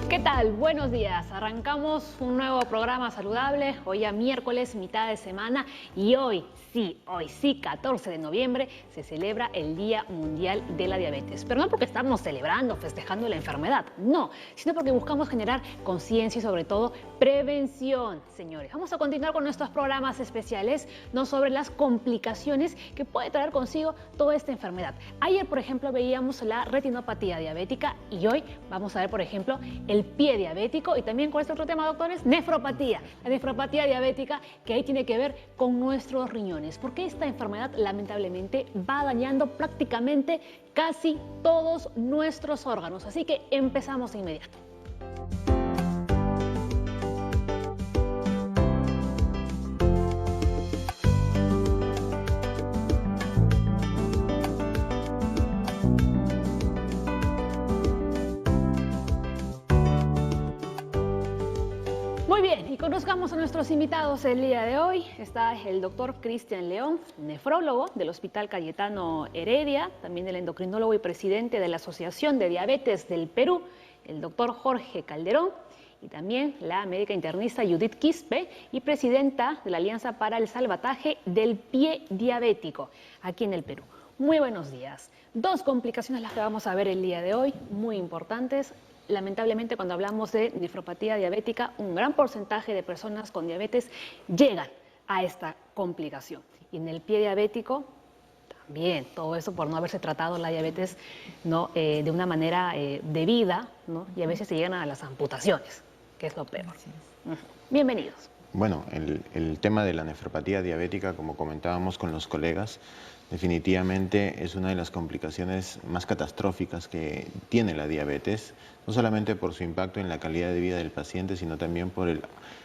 ¿Qué tal? Buenos días. Arrancamos un nuevo programa saludable, hoy a miércoles, mitad de semana, y hoy sí, 14 de noviembre, se celebra el Día Mundial de la Diabetes. Pero no porque estamos celebrando, festejando la enfermedad, no, sino porque buscamos generar conciencia y sobre todo prevención, señores. Vamos a continuar con nuestros programas especiales, no sobre las complicaciones que puede traer consigo toda esta enfermedad. Ayer, por ejemplo, veíamos la retinopatía diabética y hoy vamos a ver, por ejemplo, el pie diabético y también con este otro tema, doctores, nefropatía. La nefropatía diabética, que ahí tiene que ver con nuestros riñones, porque esta enfermedad lamentablemente va dañando prácticamente casi todos nuestros órganos. Así que empezamos de inmediato. Muy bien, y conozcamos a nuestros invitados el día de hoy. Está el doctor Cristian León, nefrólogo del Hospital Cayetano Heredia, también el endocrinólogo y presidente de la Asociación de Diabetes del Perú, el doctor Jorge Calderón, y también la médica internista Judith Quispe y presidenta de la Alianza para el Salvataje del Pie Diabético, aquí en el Perú. Muy buenos días. Dos complicaciones las que vamos a ver el día de hoy, muy importantes. Lamentablemente, cuando hablamos de nefropatía diabética, un gran porcentaje de personas con diabetes llegan a esta complicación. Y en el pie diabético, también, todo eso por no haberse tratado la diabetes, ¿no? De una manera debida, ¿no? Y a veces se llegan a las amputaciones, que es lo peor. Bienvenidos. Bueno, el tema de la nefropatía diabética, como comentábamos con los colegas, definitivamente es una de las complicaciones más catastróficas que tiene la diabetes, no solamente por su impacto en la calidad de vida del paciente, sino también por el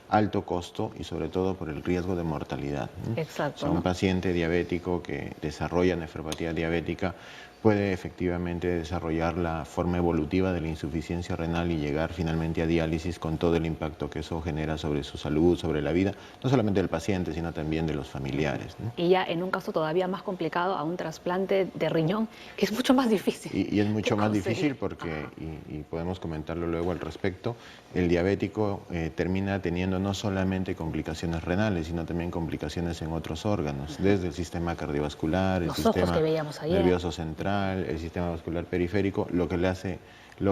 alto costo y sobre todo por el riesgo de mortalidad. Exacto. O sea, un paciente diabético que desarrolla nefropatía diabética puede efectivamente desarrollar la forma evolutiva de la insuficiencia renal y llegar finalmente a diálisis con todo el impacto que eso genera sobre su salud, sobre la vida, no solamente del paciente, sino también de los familiares, ¿no? Y ya en un caso todavía más complicado, a un trasplante de riñón, que es mucho más difícil. Y es mucho más difícil porque, y podemos comentarlo luego al respecto, el diabético termina teniendo no solamente complicaciones renales, sino también complicaciones en otros órganos, desde el sistema cardiovascular, el sistema nervioso central, el sistema vascular periférico, lo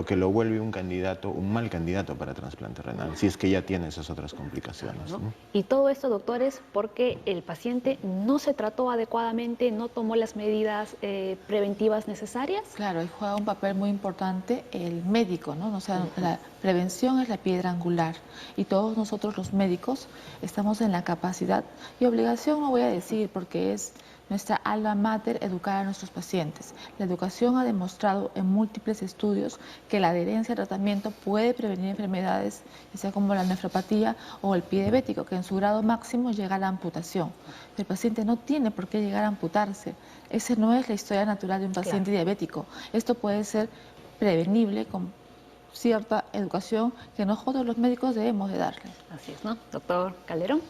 que lo vuelve un mal candidato para trasplante renal, si es que ya tiene esas otras complicaciones, ¿no? ¿no? Y todo esto, doctores, porque el paciente no se trató adecuadamente, no tomó las medidas preventivas necesarias. Claro, y juega un papel muy importante el médico, ¿no? O sea, la prevención es la piedra angular y todos nosotros los médicos estamos en la capacidad y obligación, no voy a decir, porque es nuestra alma mater educar a nuestros pacientes. La educación ha demostrado en múltiples estudios que la adherencia al tratamiento puede prevenir enfermedades, ya sea como la nefropatía o el pie diabético, que en su grado máximo llega a la amputación. El paciente no tiene por qué llegar a amputarse. Esa no es la historia natural de un paciente diabético. Esto puede ser prevenible con cierta educación que nosotros los médicos debemos de darle. Así es, ¿no? Doctor Calderón.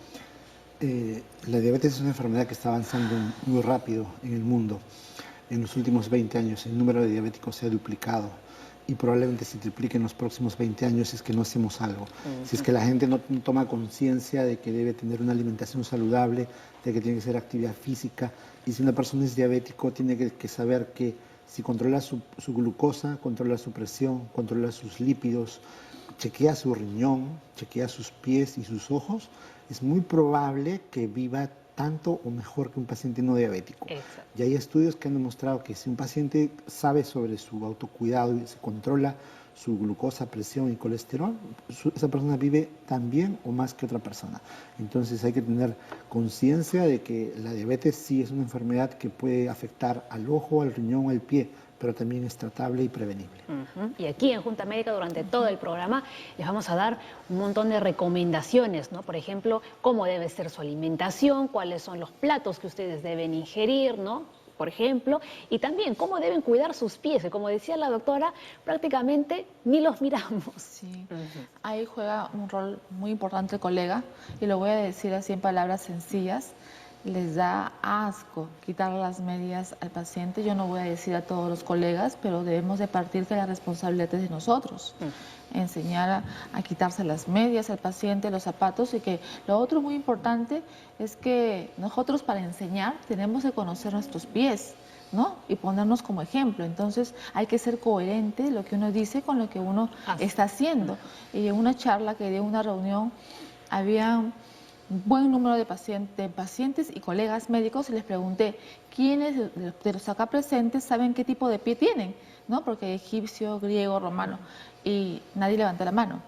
La diabetes es una enfermedad que está avanzando muy rápido en el mundo. En los últimos 20 años el número de diabéticos se ha duplicado y probablemente se triplique en los próximos 20 años si es que no hacemos algo. Si es que la gente no toma conciencia de que debe tener una alimentación saludable, de que tiene que hacer actividad física. Y si una persona es diabético, tiene que saber que si controla su glucosa, controla su presión, controla sus lípidos, chequea su riñón, chequea sus pies y sus ojos, es muy probable que viva tanto o mejor que un paciente no diabético. Exacto. Y hay estudios que han demostrado que si un paciente sabe sobre su autocuidado y se controla su glucosa, presión y colesterol, esa persona vive tan bien o más que otra persona. Entonces hay que tener conciencia de que la diabetes sí es una enfermedad que puede afectar al ojo, al riñón, al pie, pero también es tratable y prevenible. Y aquí en Junta Médica durante todo el programa les vamos a dar un montón de recomendaciones, ¿no? Por ejemplo, cómo debe ser su alimentación, cuáles son los platos que ustedes deben ingerir, ¿no? Por ejemplo, y también cómo deben cuidar sus pies, que como decía la doctora, prácticamente ni los miramos. Sí. Ahí juega un rol muy importante el colega, y lo voy a decir así en palabras sencillas. les da asco quitar las medias al paciente. Yo no voy a decir a todos los colegas, pero debemos de partir que la responsabilidad es de nosotros. Enseñar a quitarse las medias al paciente, los zapatos, y que lo otro muy importante es que nosotros para enseñar tenemos que conocer nuestros pies, ¿no? Y ponernos como ejemplo. Entonces hay que ser coherente lo que uno dice con lo que uno está haciendo. Y en una charla que di en una reunión había un buen número de pacientes y colegas médicos y les pregunté, ¿quiénes de los acá presentes saben qué tipo de pie tienen? ¿No? Porque egipcio, griego, romano, y nadie levantó la mano.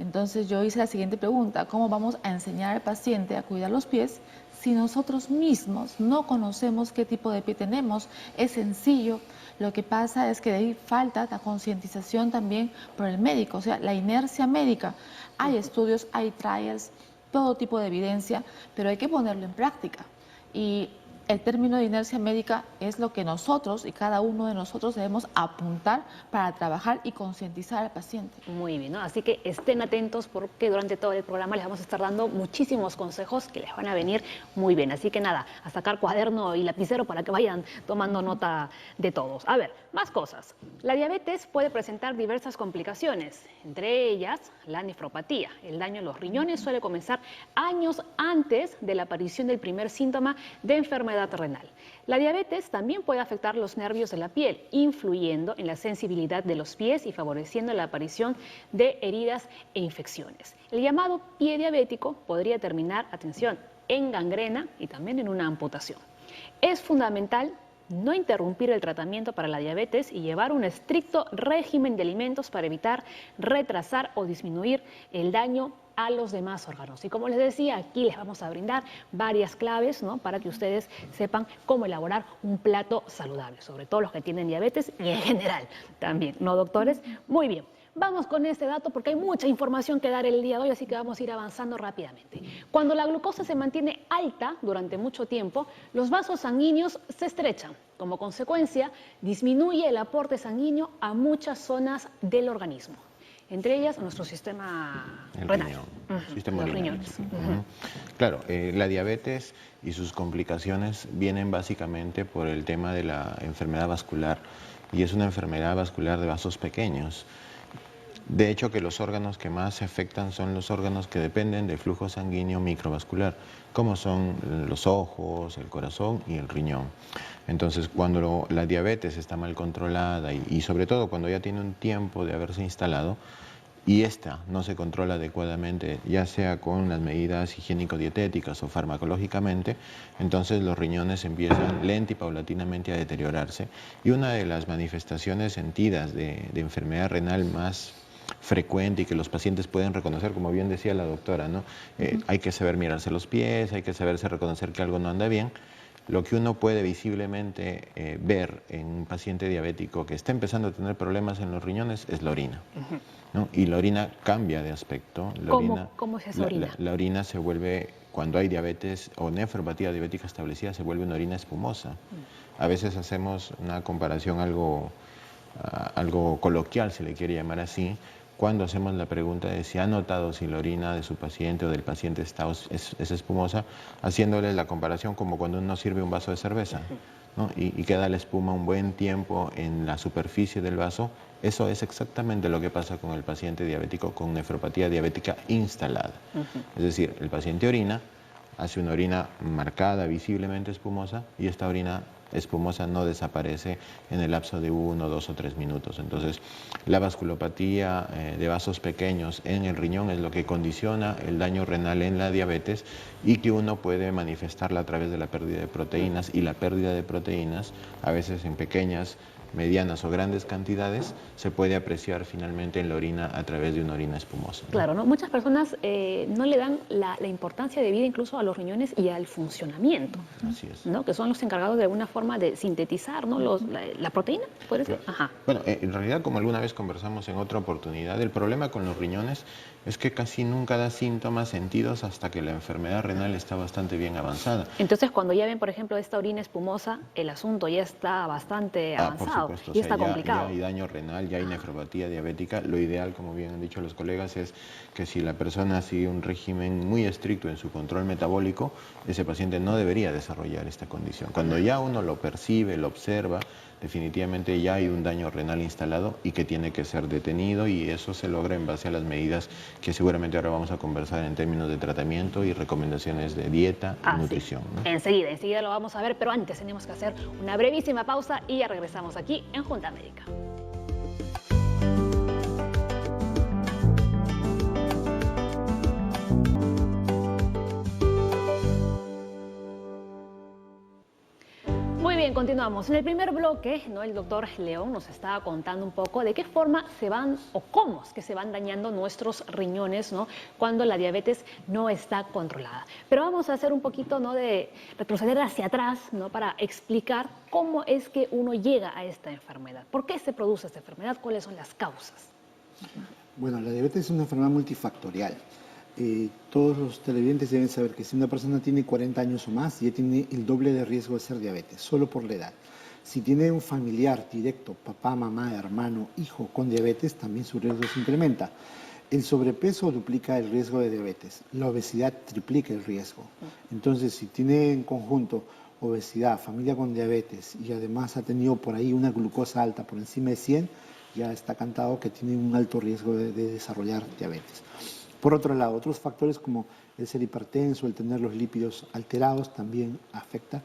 Entonces yo hice la siguiente pregunta, ¿cómo vamos a enseñar al paciente a cuidar los pies si nosotros mismos no conocemos qué tipo de pie tenemos? Es sencillo, lo que pasa es que de ahí falta la concientización también por el médico, o sea, la inercia médica. Hay estudios, hay trials, todo tipo de evidencia, pero hay que ponerlo en práctica. Y el término de inercia médica es lo que nosotros y cada uno de nosotros debemos apuntar para trabajar y concientizar al paciente. Muy bien, ¿no? Así que estén atentos porque durante todo el programa les vamos a estar dando muchísimos consejos que les van a venir muy bien. Así que nada, a sacar cuaderno y lapicero para que vayan tomando nota de todos. A ver, más cosas. La diabetes puede presentar diversas complicaciones, entre ellas la nefropatía. El daño en los riñones suele comenzar años antes de la aparición del primer síntoma de enfermedad renal. La diabetes también puede afectar los nervios de la piel, influyendo en la sensibilidad de los pies y favoreciendo la aparición de heridas e infecciones. El llamado pie diabético podría terminar, atención, en gangrena y también en una amputación. Es fundamental no interrumpir el tratamiento para la diabetes y llevar un estricto régimen de alimentos para evitar retrasar o disminuir el daño a los demás órganos. Y como les decía, aquí les vamos a brindar varias claves, ¿no?, para que ustedes sepan cómo elaborar un plato saludable, sobre todo los que tienen diabetes y en general también, ¿no, doctores? Muy bien. Vamos con este dato porque hay mucha información que dar el día de hoy, así que vamos a ir avanzando rápidamente. Cuando la glucosa se mantiene alta durante mucho tiempo, los vasos sanguíneos se estrechan. Como consecuencia, disminuye el aporte sanguíneo a muchas zonas del organismo, entre ellas nuestro sistema renal. Sistema los urinario. riñones. Claro, la diabetes y sus complicaciones vienen básicamente por el tema de la enfermedad vascular, y es una enfermedad vascular de vasos pequeños. De hecho, que los órganos que más se afectan son los órganos que dependen del flujo sanguíneo microvascular, como son los ojos, el corazón y el riñón. Entonces, cuando la diabetes está mal controlada y sobre todo cuando ya tiene un tiempo de haberse instalado y esta no se controla adecuadamente, ya sea con las medidas higiénico-dietéticas o farmacológicamente, entonces los riñones empiezan lenta y paulatinamente a deteriorarse. Y una de las manifestaciones sentidas de enfermedad renal más frecuente y que los pacientes pueden reconocer, como bien decía la doctora, ¿no? Hay que saber mirarse los pies, hay que saberse reconocer que algo no anda bien. Lo que uno puede visiblemente ver en un paciente diabético que está empezando a tener problemas en los riñones es la orina, ¿no? Y la orina cambia de aspecto. ¿Cómo es esa orina? La orina se vuelve, cuando hay diabetes o nefropatía diabética establecida, se vuelve una orina espumosa. A veces hacemos una comparación algo coloquial, se le quiere llamar así, cuando hacemos la pregunta de si ha notado si la orina de su paciente o del paciente es espumosa, haciéndole la comparación como cuando uno sirve un vaso de cerveza, ¿no? y queda la espuma un buen tiempo en la superficie del vaso. Eso es exactamente lo que pasa con el paciente diabético con nefropatía diabética instalada. Es decir, el paciente orina, hace una orina marcada, visiblemente espumosa, y esta orina espumosa no desaparece en el lapso de 1, 2 o 3 minutos. Entonces, la vasculopatía de vasos pequeños en el riñón es lo que condiciona el daño renal en la diabetes y que uno puede manifestarla a través de la pérdida de proteínas, y la pérdida de proteínas, a veces en pequeñas, medianas o grandes cantidades, se puede apreciar finalmente en la orina a través de una orina espumosa, ¿no? Claro, ¿no? Muchas personas no le dan la importancia de vida incluso a los riñones y al funcionamiento. Así es. ¿No? Que son los encargados de alguna forma de sintetizar, ¿no?, la proteína, ¿puede ser? Ajá. Bueno, en realidad, como alguna vez conversamos en otra oportunidad, el problema con los riñones es que casi nunca da síntomas sentidos hasta que la enfermedad renal está bastante bien avanzada. Entonces, cuando ya ven, por ejemplo, esta orina espumosa, el asunto ya está bastante avanzado. Por avanzado supuesto. y está complicado. Ya hay daño renal, ya hay nefropatía diabética. Lo ideal, como bien han dicho los colegas, es que si la persona sigue un régimen muy estricto en su control metabólico, ese paciente no debería desarrollar esta condición. Cuando ya uno lo percibe, lo observa, definitivamente ya hay un daño renal instalado y que tiene que ser detenido, y eso se logra en base a las medidas que seguramente ahora vamos a conversar en términos de tratamiento y recomendaciones de dieta y nutrición, ¿no? Enseguida lo vamos a ver, pero antes tenemos que hacer una brevísima pausa y ya regresamos aquí en Junta Médica. Muy bien, continuamos. En el primer bloque, ¿no?, el doctor León nos estaba contando un poco de qué forma se van o cómo es que se van dañando nuestros riñones, ¿no?, cuando la diabetes no está controlada. Pero vamos a hacer un poquito, ¿no?, de retroceder hacia atrás, ¿no?, para explicar cómo es que uno llega a esta enfermedad. ¿Por qué se produce esta enfermedad? ¿Cuáles son las causas? Bueno, la diabetes es una enfermedad multifactorial. Todos los televidentes deben saber que si una persona tiene 40 años o más, ya tiene el doble de riesgo de ser diabetes, solo por la edad. Si tiene un familiar directo, papá, mamá, hermano, hijo con diabetes, también su riesgo se incrementa. El sobrepeso duplica el riesgo de diabetes, la obesidad triplica el riesgo. Entonces, si tiene en conjunto obesidad, familia con diabetes y además ha tenido por ahí una glucosa alta por encima de 100, ya está cantado que tiene un alto riesgo de desarrollar diabetes. Por otro lado, otros factores como el ser hipertenso, el tener los lípidos alterados también afecta.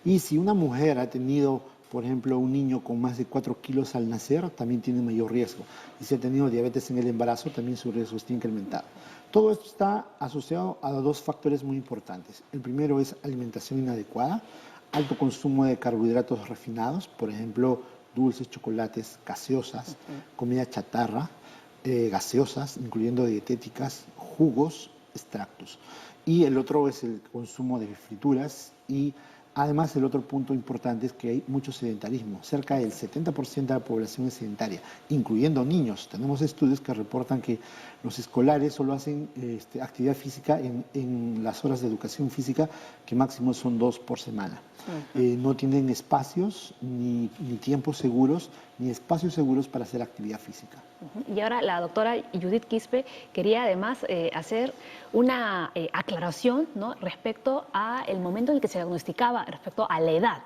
Y si una mujer ha tenido, por ejemplo, un niño con más de 4 kilos al nacer, también tiene mayor riesgo. Y si ha tenido diabetes en el embarazo, también su riesgo está incrementado. Todo esto está asociado a dos factores muy importantes. El primero es alimentación inadecuada, alto consumo de carbohidratos refinados, por ejemplo, dulces, chocolates, gaseosas, comida chatarra, gaseosas, incluyendo dietéticas, jugos, extractos. Y el otro es el consumo de frituras, y además el otro punto importante es que hay mucho sedentarismo. Cerca del 70% de la población es sedentaria, incluyendo niños. Tenemos estudios que reportan que los escolares solo hacen actividad física en las horas de educación física, que máximo son 2 por semana. No tienen espacios, ni tiempos seguros, ni espacios seguros para hacer actividad física. Y ahora la doctora Judith Quispe quería además hacer una aclaración, ¿no?, respecto al momento en el que se diagnosticaba, respecto a la edad,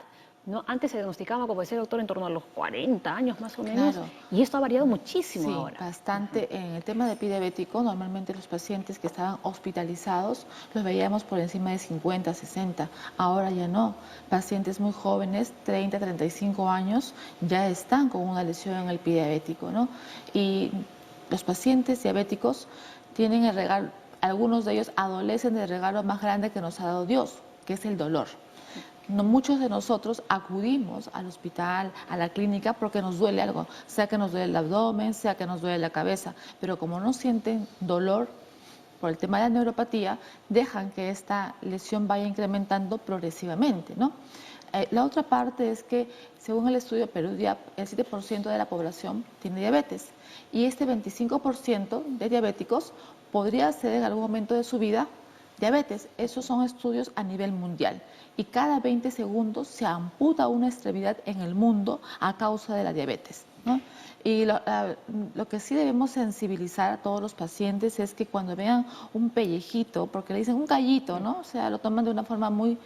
¿no? Antes se diagnosticaba, como decía el doctor, en torno a los 40 años más o menos, Claro. Y esto ha variado muchísimo Sí, ahora. bastante. En el tema de diabético, normalmente los pacientes que estaban hospitalizados los veíamos por encima de 50, 60. Ahora ya no. Pacientes muy jóvenes, 30, 35 años, ya están con una lesión en el pie diabético, ¿no? Y los pacientes diabéticos tienen el regalo, algunos de ellos adolecen del regalo más grande que nos ha dado Dios, que es el dolor. Muchos de nosotros acudimos al hospital, a la clínica, porque nos duele algo, sea que nos duele el abdomen, sea que nos duele la cabeza, pero como no sienten dolor por el tema de la neuropatía, dejan que esta lesión vaya incrementando progresivamente, ¿no? La otra parte es que, según el estudio PeruDiab, el 7% de la población tiene diabetes, y este 25% de diabéticos podría ser en algún momento de su vida diabetes. Esos son estudios a nivel mundial, y cada 20 segundos se amputa una extremidad en el mundo a causa de la diabetes, ¿no? Y lo que sí debemos sensibilizar a todos los pacientes es que cuando vean un pellejito, porque le dicen un gallito, ¿no? O sea, lo toman de una forma muy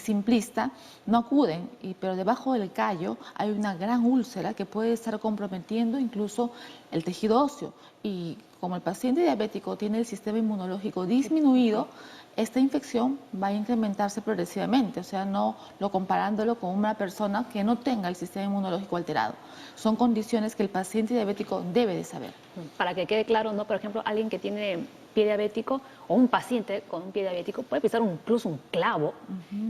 simplista, no acuden, pero debajo del callo hay una gran úlcera que puede estar comprometiendo incluso el tejido óseo, y como el paciente diabético tiene el sistema inmunológico disminuido, esta infección va a incrementarse progresivamente, o sea, no lo comparándolo con una persona que no tenga el sistema inmunológico alterado. Son condiciones que el paciente diabético debe de saber. Para que quede claro, ¿no?, por ejemplo, alguien que tiene pie diabético o un paciente con un pie diabético puede pisar incluso un clavo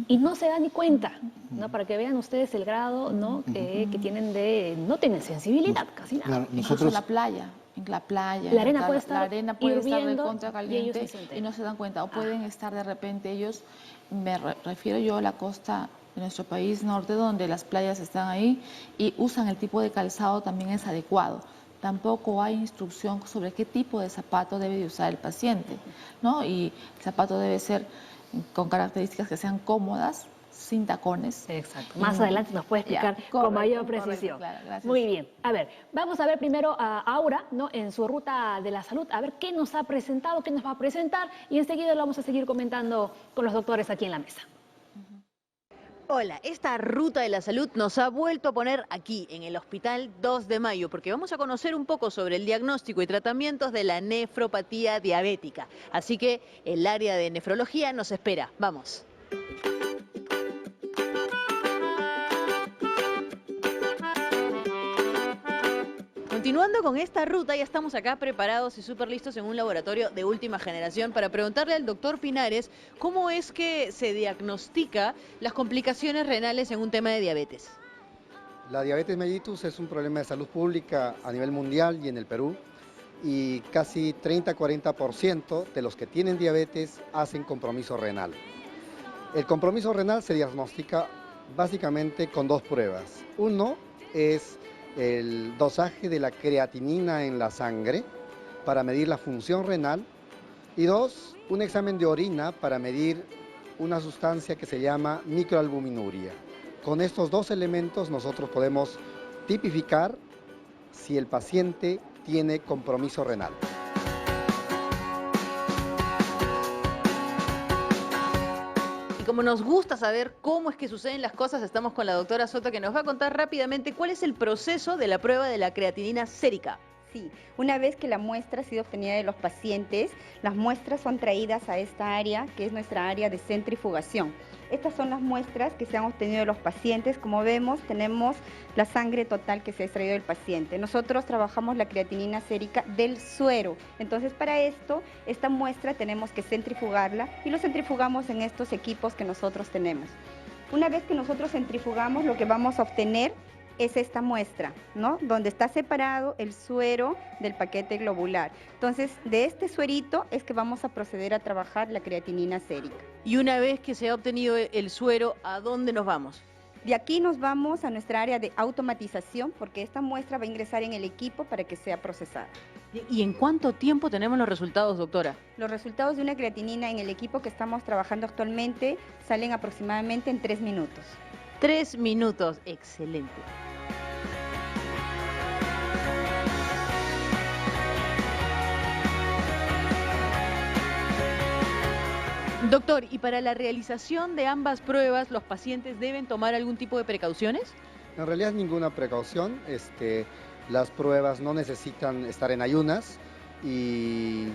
y no se da ni cuenta, ¿no? Para que vean ustedes el grado, ¿no?, que tienen no tienen sensibilidad casi nada. Claro, Incluso en la playa, la arena puede estar de hirviendo contra caliente y no se dan cuenta, o pueden estar de repente ellos, me refiero yo a la costa de nuestro país norte, donde las playas están ahí y usan el tipo de calzado también es adecuado. Tampoco hay instrucción sobre qué tipo de zapato debe de usar el paciente, ¿no? Y el zapato debe ser con características que sean cómodas, sin tacones. Exacto. Más adelante nos puede explicar con mayor precisión. Claro, gracias. Muy bien. A ver, vamos a ver primero a Aura, ¿no? En su ruta de la salud, a ver qué nos ha presentado, qué nos va a presentar y enseguida lo vamos a seguir comentando con los doctores aquí en la mesa. Hola, esta ruta de la salud nos ha vuelto a poner aquí, en el Hospital 2 de Mayo, porque vamos a conocer un poco sobre el diagnóstico y tratamientos de la nefropatía diabética. Así que el área de nefrología nos espera. Vamos. Continuando con esta ruta, ya estamos acá preparados y súper listos en un laboratorio de última generación para preguntarle al doctor Pinares cómo es que se diagnostica las complicaciones renales en un tema de diabetes. La diabetes mellitus es un problema de salud pública a nivel mundial y en el Perú, y casi 30-40% de los que tienen diabetes hacen compromiso renal. El compromiso renal se diagnostica básicamente con dos pruebas. Uno es el dosaje de la creatinina en la sangre para medir la función renal, y dos, un examen de orina para medir una sustancia que se llama microalbuminuria. Con estos dos elementos nosotros podemos tipificar si el paciente tiene compromiso renal. Como nos gusta saber cómo es que suceden las cosas, estamos con la doctora Soto, que nos va a contar rápidamente cuál es el proceso de la prueba de la creatinina sérica. Sí, una vez que la muestra ha sido obtenida de los pacientes, las muestras son traídas a esta área, que es nuestra área de centrifugación. Estas son las muestras que se han obtenido de los pacientes. Como vemos, tenemos la sangre total que se ha extraído del paciente. Nosotros trabajamos la creatinina sérica del suero. Entonces, para esto, esta muestra tenemos que centrifugarla y lo centrifugamos en estos equipos que nosotros tenemos. Una vez que nosotros centrifugamos, lo que vamos a obtener es esta muestra, ¿no? Donde está separado el suero del paquete globular. Entonces, de este suerito es que vamos a proceder a trabajar la creatinina sérica. Y una vez que se ha obtenido el suero, ¿a dónde nos vamos? De aquí nos vamos a nuestra área de automatización, porque esta muestra va a ingresar en el equipo para que sea procesada. ¿Y en cuánto tiempo tenemos los resultados, doctora? Los resultados de una creatinina en el equipo que estamos trabajando actualmente salen aproximadamente en 3 minutos. 3 minutos, excelente. Doctor, ¿y para la realización de ambas pruebas los pacientes deben tomar algún tipo de precauciones? En realidad ninguna precaución. Las pruebas no necesitan estar en ayunas, y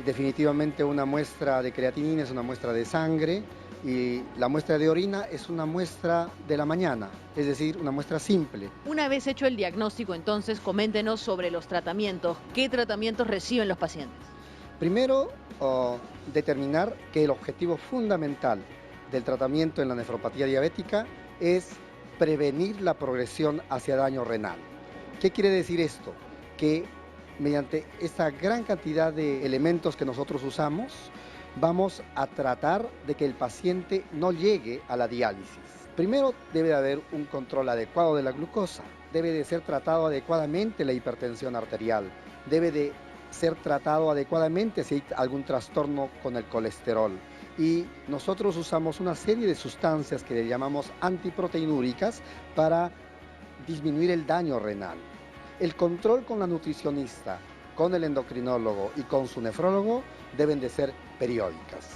definitivamente una muestra de creatinina es una muestra de sangre, y la muestra de orina es una muestra de la mañana, es decir, una muestra simple. Una vez hecho el diagnóstico, entonces, coméntenos sobre los tratamientos. ¿Qué tratamientos reciben los pacientes? Primero, determinar que el objetivo fundamental del tratamiento en la nefropatía diabética es prevenir la progresión hacia daño renal. ¿Qué quiere decir esto? Que mediante esta gran cantidad de elementos que nosotros usamos, vamos a tratar de que el paciente no llegue a la diálisis. Primero, debe de haber un control adecuado de la glucosa, debe de ser tratado adecuadamente la hipertensión arterial, debe de ser tratado adecuadamente si hay algún trastorno con el colesterol. Y nosotros usamos una serie de sustancias que le llamamos antiproteinúricas para disminuir el daño renal. El control con la nutricionista, con el endocrinólogo y con su nefrólogo deben de ser periódicas.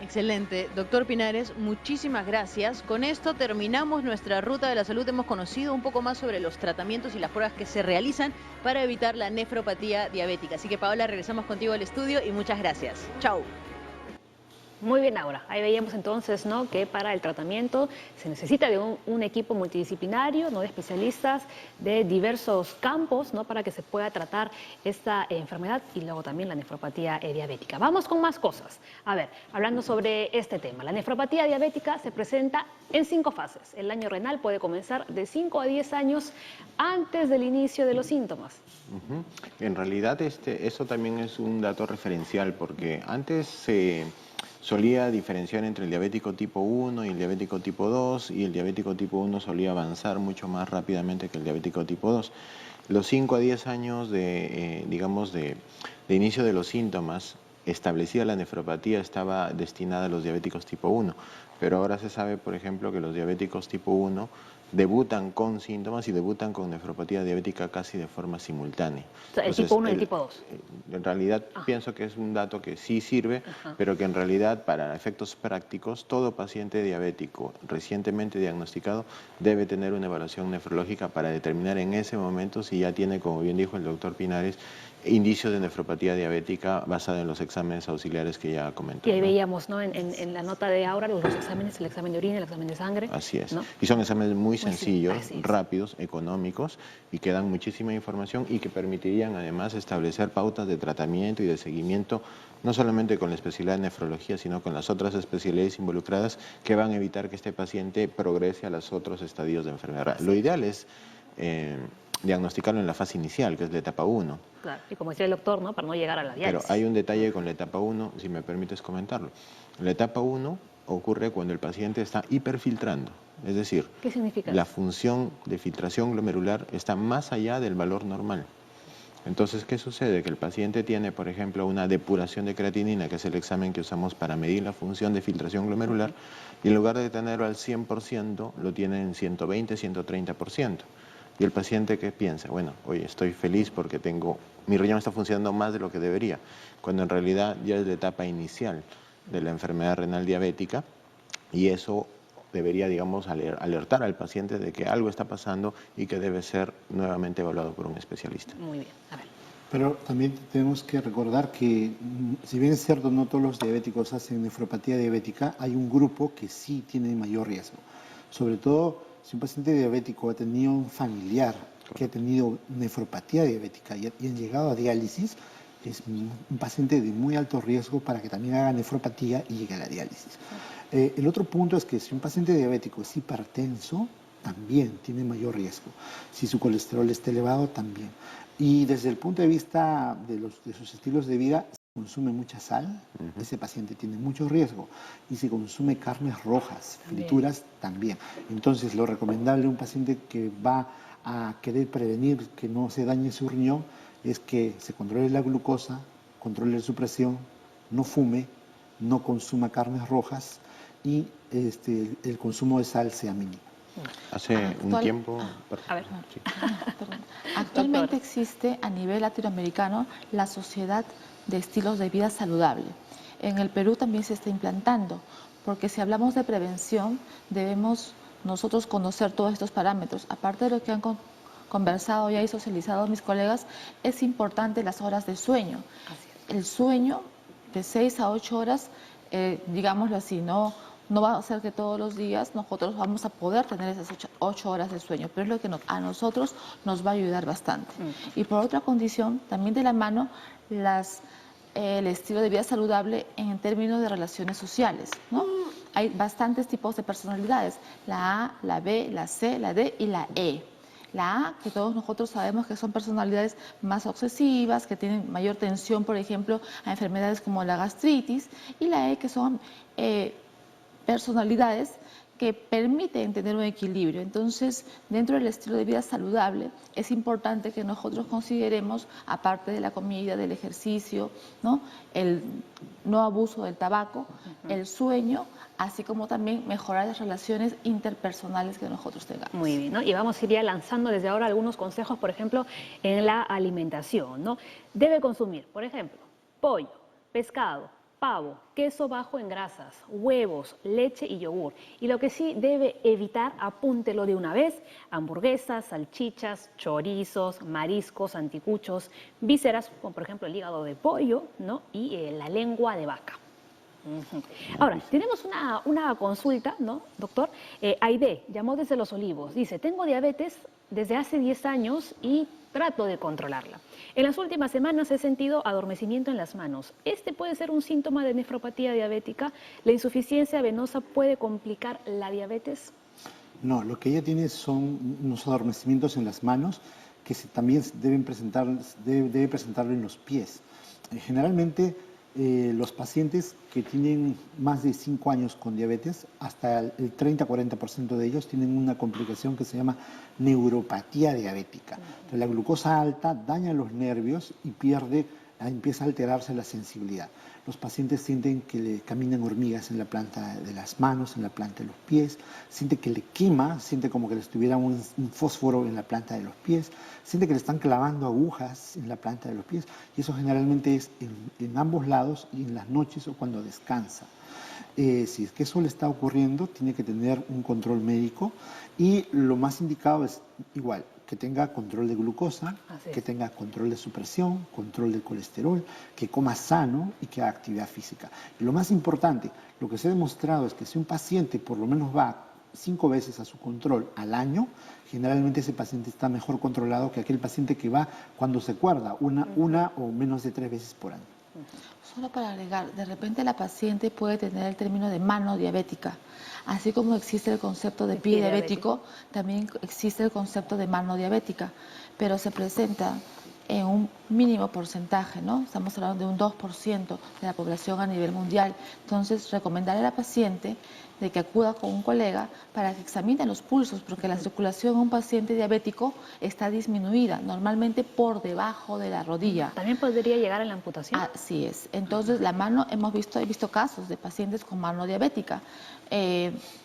Excelente. Doctor Pinares, muchísimas gracias. Con esto terminamos nuestra ruta de la salud. Hemos conocido un poco más sobre los tratamientos y las pruebas que se realizan para evitar la nefropatía diabética. Así que, Paola, regresamos contigo al estudio y muchas gracias. Chau. Muy bien, Aura. Ahí veíamos entonces, ¿no?, que para el tratamiento se necesita de un equipo multidisciplinario, ¿no?, de especialistas de diversos campos, ¿no?, para que se pueda tratar esta enfermedad y luego también la nefropatía diabética. Vamos con más cosas. A ver, hablando sobre este tema. La nefropatía diabética se presenta en 5 fases. El daño renal puede comenzar de 5 a 10 años antes del inicio de los síntomas. En realidad eso también es un dato referencial, porque antes se solía diferenciar entre el diabético tipo 1 y el diabético tipo 2, y el diabético tipo 1 solía avanzar mucho más rápidamente que el diabético tipo 2. Los 5 a 10 años de inicio de los síntomas establecida la nefropatía estaba destinada a los diabéticos tipo 1, pero ahora se sabe, por ejemplo, que los diabéticos tipo 1 debutan con síntomas y debutan con nefropatía diabética casi de forma simultánea. O sea, el tipo 1 y el tipo 2. En realidad pienso que es un dato que sí sirve, pero que en realidad para efectos prácticos todo paciente diabético recientemente diagnosticado debe tener una evaluación nefrológica para determinar en ese momento si ya tiene, como bien dijo el doctor Pinares, indicios de nefropatía diabética basada en los exámenes auxiliares que ya comentó. Y ahí veíamos, ¿no? En la nota de Aura los exámenes, el examen de orina, el examen de sangre. Así es. ¿No? Y son exámenes muy sencillos, así es. rápidos, económicos y que dan muchísima información y que permitirían además establecer pautas de tratamiento y de seguimiento, no solamente con la especialidad de nefrología, sino con las otras especialidades involucradas que van a evitar que este paciente progrese a los otros estadios de enfermedad. Lo ideal es diagnosticarlo en la fase inicial, que es la etapa 1. Claro, y como decía el doctor, ¿no? Para no llegar a la diálisis. Pero hay un detalle con la etapa 1, si me permites comentarlo. La etapa 1 ocurre cuando el paciente está hiperfiltrando, es decir, ¿qué significa? La función de filtración glomerular está más allá del valor normal. Entonces, ¿qué sucede? Que el paciente tiene, por ejemplo, una depuración de creatinina, que es el examen que usamos para medir la función de filtración glomerular, y en lugar de tenerlo al 100%, lo tiene en 120, 130%. Y el paciente, ¿qué piensa? Bueno, oye, estoy feliz porque mi riñón está funcionando más de lo que debería, cuando en realidad ya es la etapa inicial de la enfermedad renal diabética y eso debería, digamos, alertar al paciente de que algo está pasando y que debe ser nuevamente evaluado por un especialista. Muy bien, a ver. Pero también tenemos que recordar que, si bien es cierto, no todos los diabéticos hacen nefropatía diabética, hay un grupo que sí tiene mayor riesgo. Sobre todo, si un paciente diabético ha tenido un familiar que ha tenido nefropatía diabética y han llegado a diálisis, es un paciente de muy alto riesgo para que también haga nefropatía y llegue a la diálisis. El otro punto es que si un paciente diabético es hipertenso, también tiene mayor riesgo. Si su colesterol está elevado, también. Y desde el punto de vista de sus estilos de vida, si consume mucha sal, ese paciente tiene mucho riesgo. Y si consume carnes rojas, frituras, también. Entonces, lo recomendable a un paciente que va a querer prevenir que no se dañe su riñón es que se controle la glucosa, controle su presión, no fume, no consuma carnes rojas y el consumo de sal sea mínimo. Hace un tiempo... A ver. Sí. Actualmente existe a nivel latinoamericano la Sociedad de Estilos de Vida Saludable. En el Perú también se está implantando, porque si hablamos de prevención debemos nosotros conocer todos estos parámetros. Aparte de lo que han conversado ya y socializado mis colegas, es importante las horas de sueño. El sueño de 6 a 8 horas, digámoslo así, no va a ser que todos los días nosotros vamos a poder tener esas 8 horas de sueño, pero es lo que a nosotros nos va a ayudar bastante. Y por otra condición, también de la mano, el estilo de vida saludable en términos de relaciones sociales, ¿no? Hay bastantes tipos de personalidades, la A, la B, la C, la D y la E. La A, que todos nosotros sabemos que son personalidades más obsesivas, que tienen mayor tensión, por ejemplo, a enfermedades como la gastritis, y la E, que son personalidades que permiten tener un equilibrio. Entonces, dentro del estilo de vida saludable, es importante que nosotros consideremos, aparte de la comida, del ejercicio, ¿no? El no abuso del tabaco, el sueño, así como también mejorar las relaciones interpersonales que nosotros tengamos. Muy bien, ¿no? Y vamos a ir ya lanzando desde ahora algunos consejos, por ejemplo, en la alimentación, ¿no? Debe consumir, por ejemplo, pollo, pescado, pavo, queso bajo en grasas, huevos, leche y yogur. Y lo que sí debe evitar, apúntelo de una vez, hamburguesas, salchichas, chorizos, mariscos, anticuchos, vísceras, como por ejemplo el hígado de pollo, ¿no? Y la lengua de vaca. Ahora, tenemos una consulta, ¿no, doctor? Aide llamó desde Los Olivos, dice, tengo diabetes desde hace 10 años y trato de controlarla. En las últimas semanas he sentido adormecimiento en las manos. ¿Este puede ser un síntoma de nefropatía diabética? ¿La insuficiencia venosa puede complicar la diabetes? No, lo que ella tiene son unos adormecimientos en las manos que también debe presentarlo en los pies. Generalmente, los pacientes que tienen más de 5 años con diabetes, hasta el 30-40% de ellos tienen una complicación que se llama neuropatía diabética. Entonces, la glucosa alta daña los nervios y pierde empieza a alterarse la sensibilidad. Los pacientes sienten que le caminan hormigas en la planta de las manos, en la planta de los pies, siente que le quema, siente como que le estuviera un fósforo en la planta de los pies, siente que le están clavando agujas en la planta de los pies, y eso generalmente es en ambos lados y en las noches o cuando descansa. Si es que eso le está ocurriendo, tiene que tener un control médico, y lo más indicado es igual, que tenga control de glucosa, que tenga control de su presión, control del colesterol, que coma sano y que haga actividad física. Y lo más importante, lo que se ha demostrado es que si un paciente por lo menos va 5 veces a su control al año, generalmente ese paciente está mejor controlado que aquel paciente que va cuando se acuerda, una o menos de 3 veces por año. Solo para agregar, de repente la paciente puede tener el término de mano diabética. Así como existe el concepto de pie diabético, también existe el concepto de mano diabética, pero se presenta en un mínimo porcentaje, ¿no? Estamos hablando de un 2% de la población a nivel mundial. Entonces, recomendarle a la paciente de que acuda con un colega para que examine los pulsos, porque la circulación en un paciente diabético está disminuida, normalmente por debajo de la rodilla. ¿También podría llegar a la amputación? Así es. Entonces, la mano, he visto casos de pacientes con mano diabética.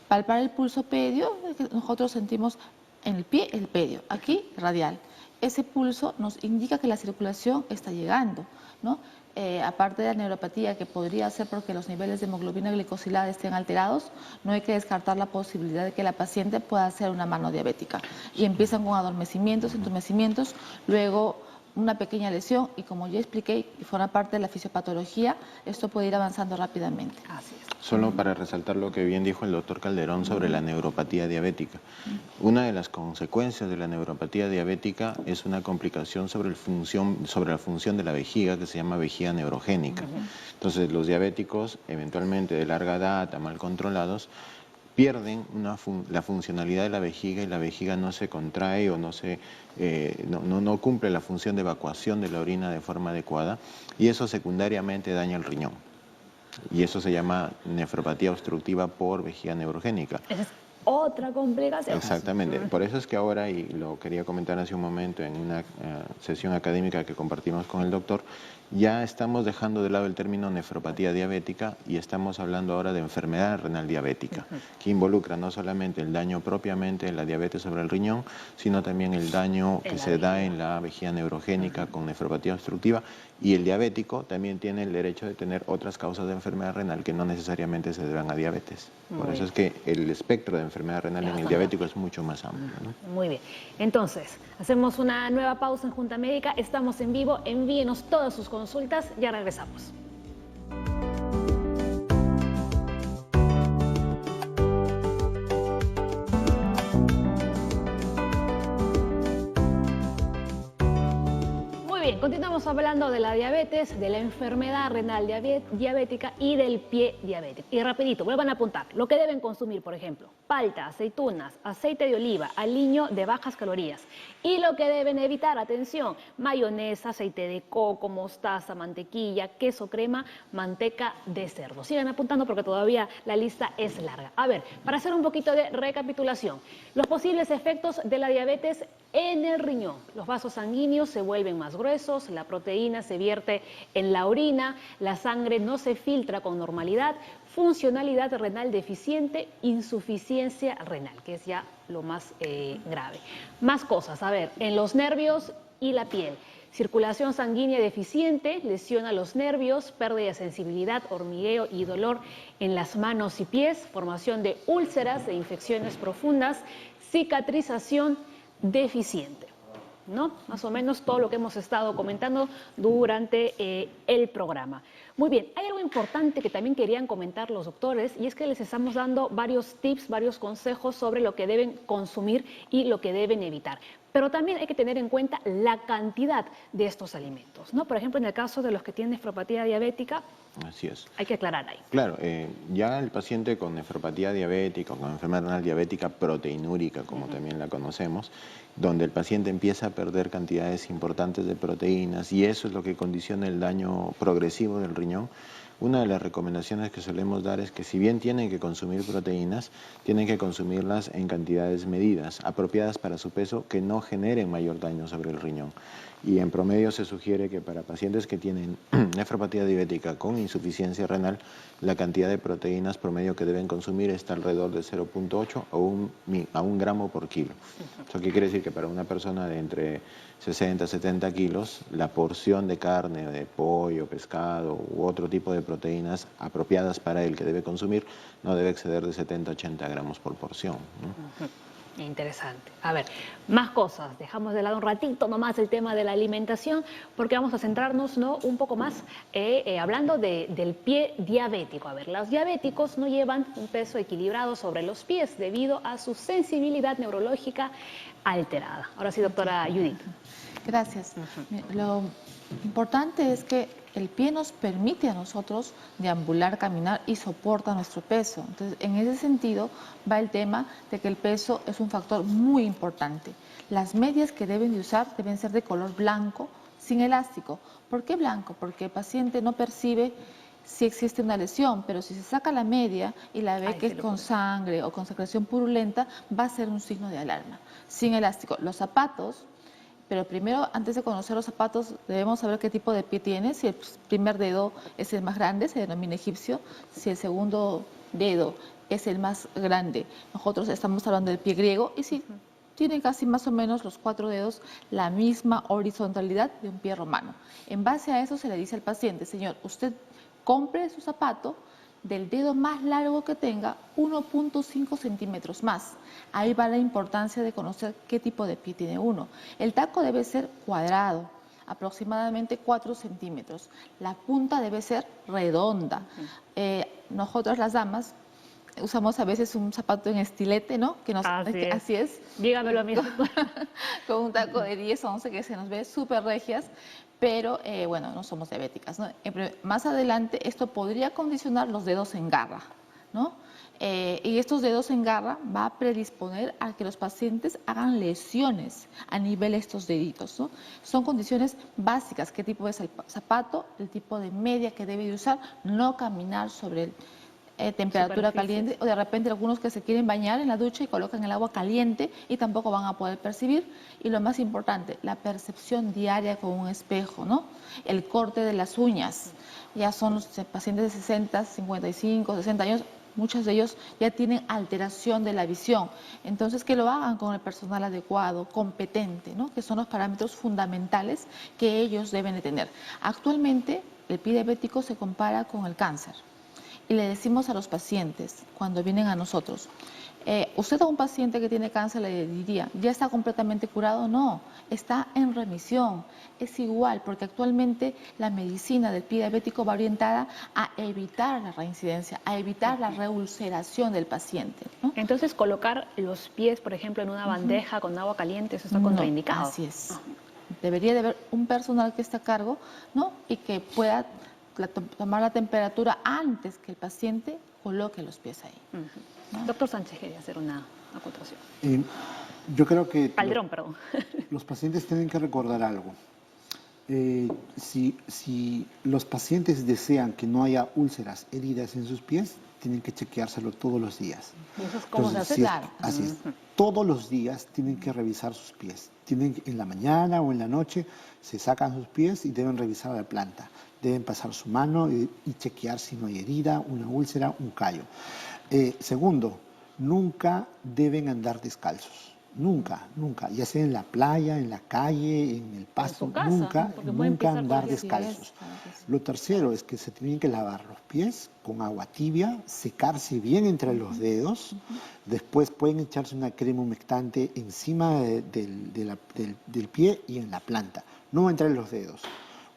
Palpar el pulso pedio, nosotros sentimos en el pie el pedio, aquí radial. Ese pulso nos indica que la circulación está llegando, ¿no? Aparte de la neuropatía, que podría ser porque los niveles de hemoglobina glicosilada estén alterados, no hay que descartar la posibilidad de que la paciente pueda hacer una mano diabética. Y empiezan con adormecimientos, entumecimientos, luego una pequeña lesión, y como ya expliqué, y forma parte de la fisiopatología, esto puede ir avanzando rápidamente. Así es. Solo para resaltar lo que bien dijo el doctor Calderón sobre la neuropatía diabética. Una de las consecuencias de la neuropatía diabética es una complicación sobre la función de la vejiga, que se llama vejiga neurogénica. Entonces, los diabéticos, eventualmente de larga data, mal controlados, pierden la funcionalidad de la vejiga, y la vejiga no se contrae o no cumple la función de evacuación de la orina de forma adecuada, y eso secundariamente daña el riñón. Y eso se llama nefropatía obstructiva por vejiga neurogénica. Esa es otra complicación. Exactamente. Por eso es que ahora, y lo quería comentar hace un momento en una sesión académica que compartimos con el doctor, ya estamos dejando de lado el término nefropatía diabética y estamos hablando ahora de enfermedad renal diabética, que involucra no solamente el daño propiamente de la diabetes sobre el riñón, sino también el daño que se da en la vejiga neurogénica con nefropatía obstructiva, y el diabético también tiene el derecho de tener otras causas de enfermedad renal que no necesariamente se deban a diabetes. Por eso es que el espectro de enfermedad renal en el diabético es mucho más amplio, ¿no? Muy bien. Entonces, hacemos una nueva pausa en Junta Médica. Estamos en vivo. Envíenos todas sus consultas. Ya regresamos. Bien, continuamos hablando de la diabetes, de la enfermedad renal diabética y del pie diabético. Y rapidito, vuelvan a apuntar. Lo que deben consumir, por ejemplo, palta, aceitunas, aceite de oliva, aliño de bajas calorías. Y lo que deben evitar, atención, mayonesa, aceite de coco, mostaza, mantequilla, queso, crema, manteca de cerdo. Sigan apuntando porque todavía la lista es larga. A ver, para hacer un poquito de recapitulación, los posibles efectos de la diabetes en el riñón. Los vasos sanguíneos se vuelven más gruesos, la proteína se vierte en la orina, la sangre no se filtra con normalidad, funcionalidad renal deficiente, insuficiencia renal, que es ya lo más grave. Más cosas, a ver, en los nervios y la piel. Circulación sanguínea deficiente, lesiona los nervios, pérdida de sensibilidad, hormigueo y dolor en las manos y pies, formación de úlceras, de infecciones profundas, cicatrización deficiente, ¿no? Más o menos todo lo que hemos estado comentando durante el programa. Muy bien, hay algo importante que también querían comentar los doctores, y es que les estamos dando varios tips, varios consejos sobre lo que deben consumir y lo que deben evitar. Pero también hay que tener en cuenta la cantidad de estos alimentos, ¿no? Por ejemplo, en el caso de los que tienen nefropatía diabética, así es. Hay que aclarar ahí. Claro, ya el paciente con nefropatía diabética o con enfermedad renal diabética proteinúrica, como también la conocemos, donde el paciente empieza a perder cantidades importantes de proteínas, y eso es lo que condiciona el daño progresivo del riñón. Una de las recomendaciones que solemos dar es que, si bien tienen que consumir proteínas, tienen que consumirlas en cantidades medidas, apropiadas para su peso, que no generen mayor daño sobre el riñón. Y en promedio se sugiere que para pacientes que tienen nefropatía diabética con insuficiencia renal, la cantidad de proteínas promedio que deben consumir está alrededor de 0,8 a 1 gramo por kilo. ¿Eso qué quiere decir? Que para una persona de entre 60 a 70 kilos, la porción de carne, de pollo, pescado u otro tipo de proteínas apropiadas para él que debe consumir no debe exceder de 70 a 80 gramos por porción, ¿no? Interesante. A ver, más cosas. Dejamos de lado un ratito nomás el tema de la alimentación porque vamos a centrarnos, ¿no?, un poco más hablando del pie diabético. A ver, los diabéticos no llevan un peso equilibrado sobre los pies debido a su sensibilidad neurológica alterada. Ahora sí, doctora Judith. Gracias. Lo importante es que el pie nos permite a nosotros deambular, caminar y soporta nuestro peso. Entonces, en ese sentido va el tema de que el peso es un factor muy importante. Las medias que deben de usar deben ser de color blanco, sin elástico. ¿Por qué blanco? Porque el paciente no percibe si existe una lesión, pero si se saca la media y la ve que es con sangre o con secreción purulenta, va a ser un signo de alarma. Sin elástico. Los zapatos. Pero primero, antes de conocer los zapatos, debemos saber qué tipo de pie tiene. Si el primer dedo es el más grande, se denomina egipcio. Si el segundo dedo es el más grande, nosotros estamos hablando del pie griego. Y si tiene casi más o menos los 4 dedos la misma horizontalidad de un pie romano. En base a eso se le dice al paciente, señor, usted compre su zapato del dedo más largo que tenga 1.5 centímetros más. Ahí va la importancia de conocer qué tipo de pie tiene uno. El taco debe ser cuadrado, aproximadamente 4 centímetros. La punta debe ser redonda. Nosotras las damas usamos a veces un zapato en estilete, ¿no? Así es. Dígamelo a mí. Con un taco de 10, 11 que se nos ve súper regias. Pero, bueno, no somos diabéticas, ¿no? Más adelante esto podría condicionar los dedos en garra, ¿no? Y estos dedos en garra va a predisponer a que los pacientes hagan lesiones a nivel de estos deditos, ¿no? Son condiciones básicas, qué tipo de zapato, el tipo de media que debe de usar, no caminar sobre temperatura caliente, o de repente algunos que se quieren bañar en la ducha y colocan el agua caliente y tampoco van a poder percibir. Y lo más importante, la percepción diaria con un espejo, ¿no? El corte de las uñas. Ya son los pacientes de 60, 55, 60 años, muchos de ellos ya tienen alteración de la visión. Entonces, que lo hagan con el personal adecuado, competente, ¿no? Que son los parámetros fundamentales que ellos deben de tener. Actualmente, el pie diabético se compara con el cáncer. Y le decimos a los pacientes, cuando vienen a nosotros, usted a un paciente que tiene cáncer le diría, ¿ya está completamente curado? No, está en remisión. Es igual, porque actualmente la medicina del pie diabético va orientada a evitar la reincidencia, a evitar la reulceración del paciente, ¿no? Entonces, colocar los pies, por ejemplo, en una bandeja con agua caliente, eso está contraindicado. No, así es. Debería de haber un personal que esté a cargo, ¿no? Y que pueda tomar la temperatura antes que el paciente coloque los pies ahí. ¿No? Doctor Sánchez quería hacer una acotación. Yo creo que Calderón, perdón. Los pacientes tienen que recordar algo. Si los pacientes desean que no haya úlceras, heridas en sus pies, tienen que chequeárselo todos los días. ¿Y eso es cómo se hace? Claro. Así es. Todos los días tienen que revisar sus pies. En la mañana o en la noche se sacan sus pies y deben revisar la planta. Deben pasar su mano y chequear si no hay herida, una úlcera, un callo. Segundo, nunca deben andar descalzos. Nunca, nunca, ya sea en la playa, en la calle, en el pasto, nunca andar descalzos. Lo tercero es que se tienen que lavar los pies con agua tibia, secarse bien entre los dedos, después pueden echarse una crema humectante encima del pie y en la planta, no entre los dedos.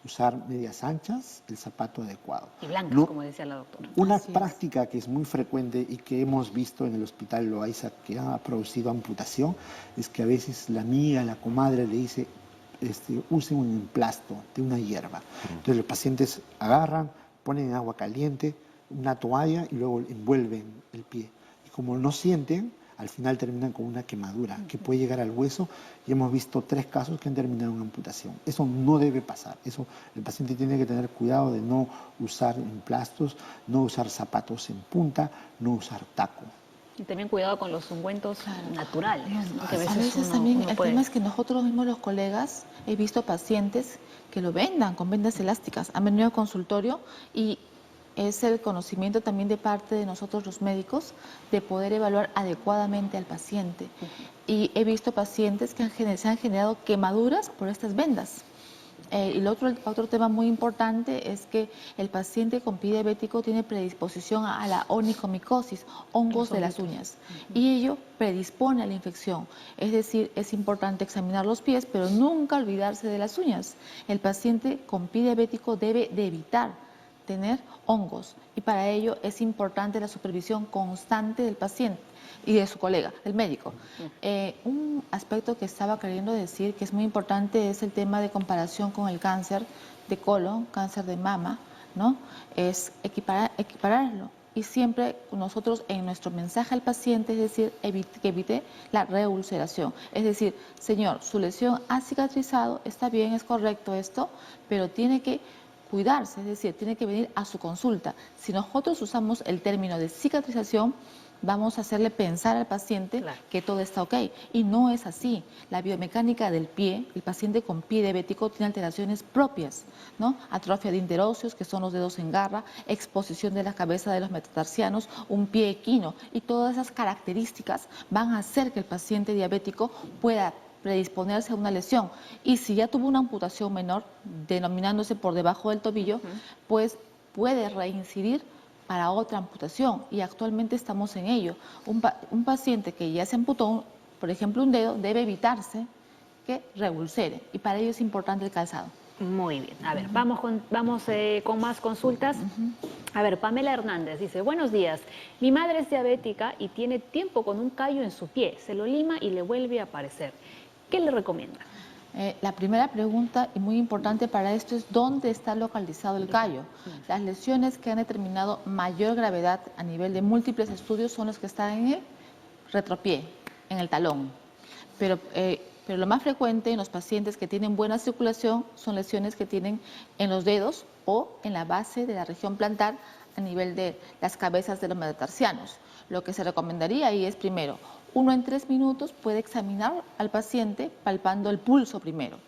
Usar medias anchas, el zapato adecuado. Y blancas, como decía la doctora. Una práctica que es muy frecuente y que hemos visto en el hospital Loaiza que ha producido amputación es que a veces la amiga, la comadre le dice, usen un emplasto de una hierba. Entonces los pacientes agarran, ponen agua caliente, una toalla y luego envuelven el pie. Y como no sienten, al final terminan con una quemadura que puede llegar al hueso y hemos visto 3 casos que han terminado en amputación. Eso no debe pasar. El paciente tiene que tener cuidado de no usar emplastos, no usar zapatos en punta, no usar taco. Y también cuidado con los ungüentos naturales, ¿no? Que A veces también el tema es que nosotros mismos los colegas, he visto pacientes que lo vendan con vendas elásticas. Han venido al consultorio y es el conocimiento también de parte de nosotros los médicos de poder evaluar adecuadamente al paciente. Y he visto pacientes que se han generado quemaduras por estas vendas. Y el otro tema muy importante es que el paciente con pie diabético tiene predisposición a la onicomicosis, hongos de las uñas, y ello predispone a la infección. Es decir, es importante examinar los pies, pero nunca olvidarse de las uñas. El paciente con pie diabético debe de evitar tener hongos y para ello es importante la supervisión constante del paciente y de su colega, del médico. Un aspecto que estaba queriendo decir que es muy importante es el tema de comparación con el cáncer de colon, cáncer de mama, ¿no? Es equipararlo. Y siempre nosotros en nuestro mensaje al paciente es decir, que evite la reulceración. Es decir, señor, su lesión ha cicatrizado, está bien, es correcto esto, pero tiene que cuidarse, es decir, tiene que venir a su consulta. Si nosotros usamos el término de cicatrización, vamos a hacerle pensar al paciente que todo está ok. Y no es así. La biomecánica del pie, el paciente con pie diabético tiene alteraciones propias, ¿no? Atrofia de interóseos, que son los dedos en garra, exposición de la cabeza de los metatarsianos, un pie equino. Y todas esas características van a hacer que el paciente diabético pueda predisponerse a una lesión. Y si ya tuvo una amputación menor, denominándose por debajo del tobillo, pues puede reincidir para otra amputación y actualmente estamos en ello. Un paciente que ya se amputó, por ejemplo, un dedo, debe evitarse que reulcere y para ello es importante el calzado. Muy bien. A ver, vamos con más consultas. A ver, Pamela Hernández dice, buenos días, mi madre es diabética y tiene tiempo con un callo en su pie, se lo lima y le vuelve a aparecer. ¿Qué le recomienda? La primera pregunta, y muy importante para esto, es ¿dónde está localizado el callo? Las lesiones que han determinado mayor gravedad a nivel de múltiples estudios son las que están en el retropié, en el talón. Pero lo más frecuente en los pacientes que tienen buena circulación son lesiones que tienen en los dedos o en la base de la región plantar a nivel de las cabezas de los metatarsianos. Lo que se recomendaría ahí es primero, 1 en 3 minutos puede examinar al paciente palpando el pulso primero.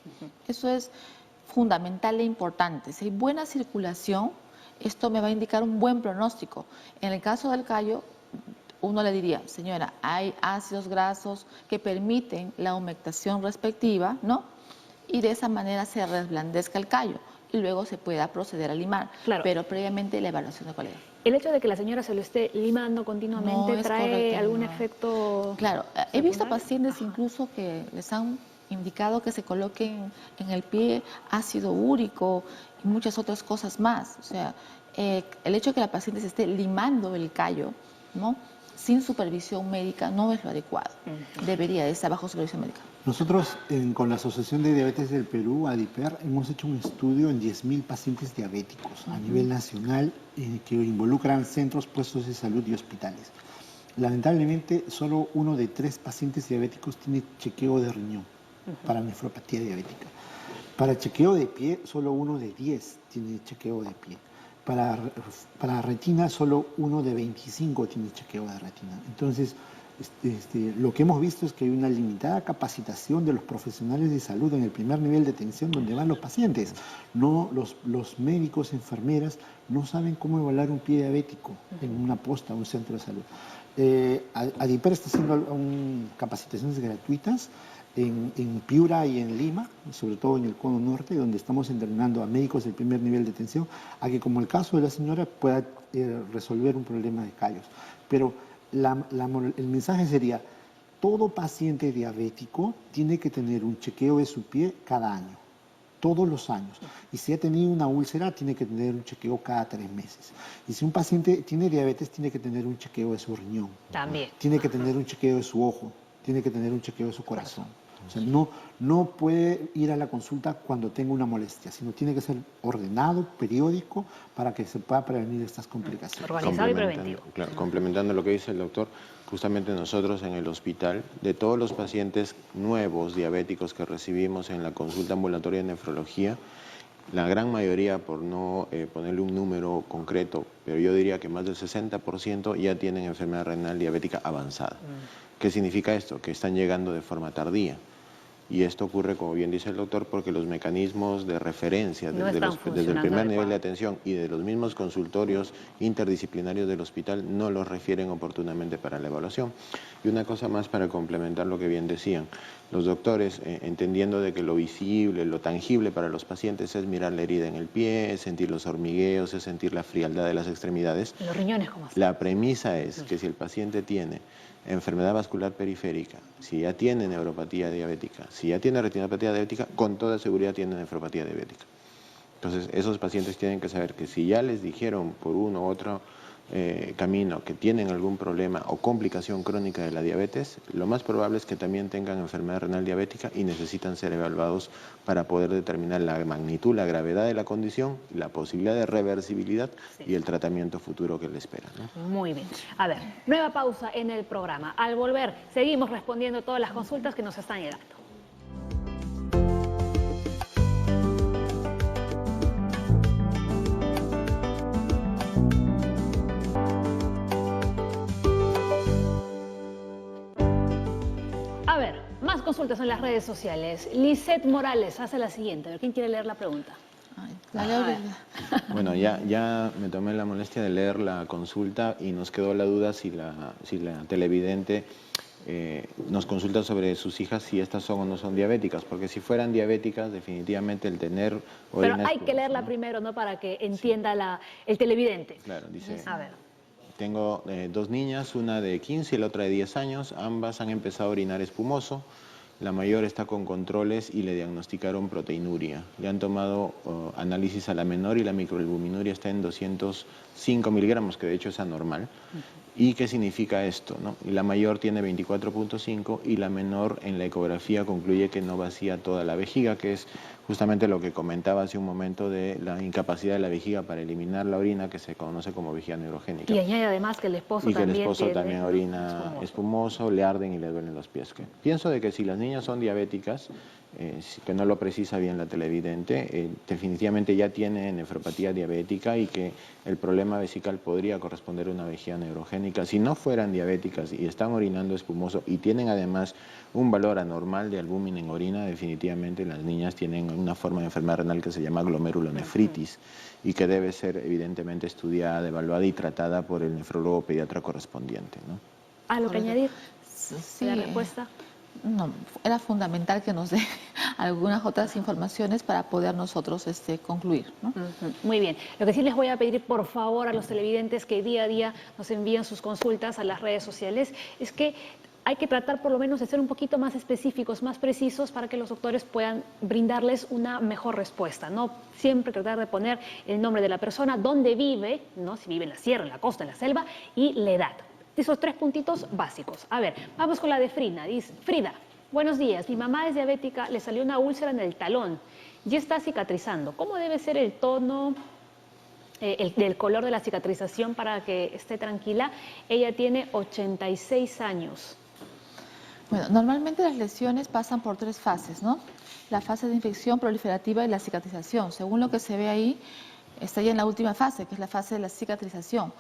Eso es fundamental e importante. Si hay buena circulación, esto me va a indicar un buen pronóstico. En el caso del callo, uno le diría, señora, hay ácidos grasos que permiten la humectación respectiva, ¿no? Y de esa manera se reblandezca el callo y luego se pueda proceder a limar, pero previamente la evaluación de colega. ¿El hecho de que la señora se lo esté limando continuamente trae algún efecto? Claro, he visto pacientes incluso que les han indicado que se coloquen en el pie ácido úrico y muchas otras cosas más. O sea, el hecho de que la paciente se esté limando el callo, ¿no?, sin supervisión médica no es lo adecuado. Debería de estar bajo supervisión médica. Nosotros, con la Asociación de Diabetes del Perú, ADIPER, hemos hecho un estudio en 10.000 pacientes diabéticos a nivel nacional que involucran centros, puestos de salud y hospitales. Lamentablemente, solo 1 de 3 pacientes diabéticos tiene chequeo de riñón para nefropatía diabética. Para chequeo de pie, solo 1 de 10 tiene chequeo de pie. Para retina, solo 1 de 25 tiene chequeo de retina. Entonces, lo que hemos visto es que hay una limitada capacitación de los profesionales de salud en el primer nivel de atención donde van los pacientes. No, los médicos, enfermeras, no saben cómo evaluar un pie diabético en una posta, un centro de salud. ADIPER está haciendo capacitaciones gratuitas en Piura y en Lima, sobre todo en el Cono Norte, donde estamos entrenando a médicos del primer nivel de atención a que, como el caso de la señora, pueda resolver un problema de callos. Pero el mensaje sería, todo paciente diabético tiene que tener un chequeo de su pie cada año, todos los años. Y si ha tenido una úlcera, tiene que tener un chequeo cada 3 meses. Y si un paciente tiene diabetes, tiene que tener un chequeo de su riñón. También. Tiene que tener un chequeo de su ojo, tiene que tener un chequeo de su corazón. O sea, no puede ir a la consulta cuando tenga una molestia, sino tiene que ser ordenado, periódico, para que se pueda prevenir estas complicaciones. Organizado y preventivo. Claro, complementando lo que dice el doctor, justamente nosotros en el hospital, de todos los pacientes nuevos diabéticos que recibimos en la consulta ambulatoria de nefrología, La gran mayoría, por no ponerle un número concreto, pero yo diría que más del 60% ya tienen enfermedad renal diabética avanzada. ¿Qué significa esto? Que están llegando de forma tardía. Y esto ocurre, como bien dice el doctor, porque los mecanismos de referencia desde el primer nivel de atención y de los mismos consultorios interdisciplinarios del hospital no los refieren oportunamente para la evaluación. Y una cosa más para complementar lo que bien decían. Los doctores, entendiendo de que lo visible, lo tangible para los pacientes es mirar la herida en el pie, es sentir los hormigueos, es sentir la frialdad de las extremidades. Los riñones, ¿cómo La premisa es que si el paciente tiene enfermedad vascular periférica, si ya tiene neuropatía diabética, si ya tiene retinopatía diabética, con toda seguridad tiene nefropatía diabética. Entonces, esos pacientes tienen que saber que si ya les dijeron por uno u otro camino que tienen algún problema o complicación crónica de la diabetes, lo más probable es que también tengan enfermedad renal diabética y necesitan ser evaluados para poder determinar la magnitud, la gravedad de la condición, la posibilidad de reversibilidad y el tratamiento futuro que le espera, ¿no? Muy bien. A ver, nueva pausa en el programa. Al volver, seguimos respondiendo todas las consultas que nos están llegando. A ver, más consultas en las redes sociales. Lisette Morales hace la siguiente. A ver, ¿quién quiere leer la pregunta? Bueno, ya me tomé la molestia de leer la consulta y nos quedó la duda si la televidente nos consulta sobre sus hijas si estas son o no son diabéticas, porque si fueran diabéticas, definitivamente el tener... Pero hay que leerla primero, ¿no? Para que entienda el televidente. Claro, dice... A ver. Tengo dos niñas, una de 15 y la otra de 10 años. Ambas han empezado a orinar espumoso. La mayor está con controles y le diagnosticaron proteinuria. Le han tomado análisis a la menor y la microalbuminuria está en 205 miligramos, que de hecho es anormal. ¿Y qué significa esto, no? La mayor tiene 24.5 y la menor en la ecografía concluye que no vacía toda la vejiga, que es justamente lo que comentaba hace un momento de la incapacidad de la vejiga para eliminar la orina, que se conoce como vejiga neurogénica. Y añade además que el esposo también orina espumoso, le arden y le duelen los pies. Pienso de que si las niñas son diabéticas, que no lo precisa bien la televidente, definitivamente ya tiene nefropatía diabética y que el problema vesical podría corresponder a una vejiga neurogénica. Si no fueran diabéticas y están orinando espumoso y tienen además un valor anormal de albúmina en orina, definitivamente las niñas tienen una forma de enfermedad renal que se llama glomerulonefritis y que debe ser evidentemente estudiada, evaluada y tratada por el nefrólogo pediatra correspondiente, ¿no? ¿Algo que añadir? Sí. ¿La respuesta? No, era fundamental que nos dé algunas otras informaciones para poder nosotros concluir, ¿no? Muy bien. Lo que sí les voy a pedir, por favor, a los televidentes que día a día nos envían sus consultas a las redes sociales, es que hay que tratar por lo menos de ser un poquito más específicos, más precisos, para que los doctores puedan brindarles una mejor respuesta, ¿no? Siempre tratar de poner el nombre de la persona, dónde vive, ¿no? Si vive en la sierra, en la costa, en la selva, y la edad. Esos 3 puntitos básicos. A ver, vamos con la de Frida. Dice, Frida, buenos días, mi mamá es diabética, le salió una úlcera en el talón, ya está cicatrizando. ¿Cómo debe ser el tono, el color de la cicatrización para que esté tranquila? Ella tiene 86 años. Bueno, normalmente las lesiones pasan por 3 fases, ¿no? La fase de infección proliferativa y la cicatrización. Según lo que se ve ahí, está ya en la última fase, que es la fase de la cicatrización.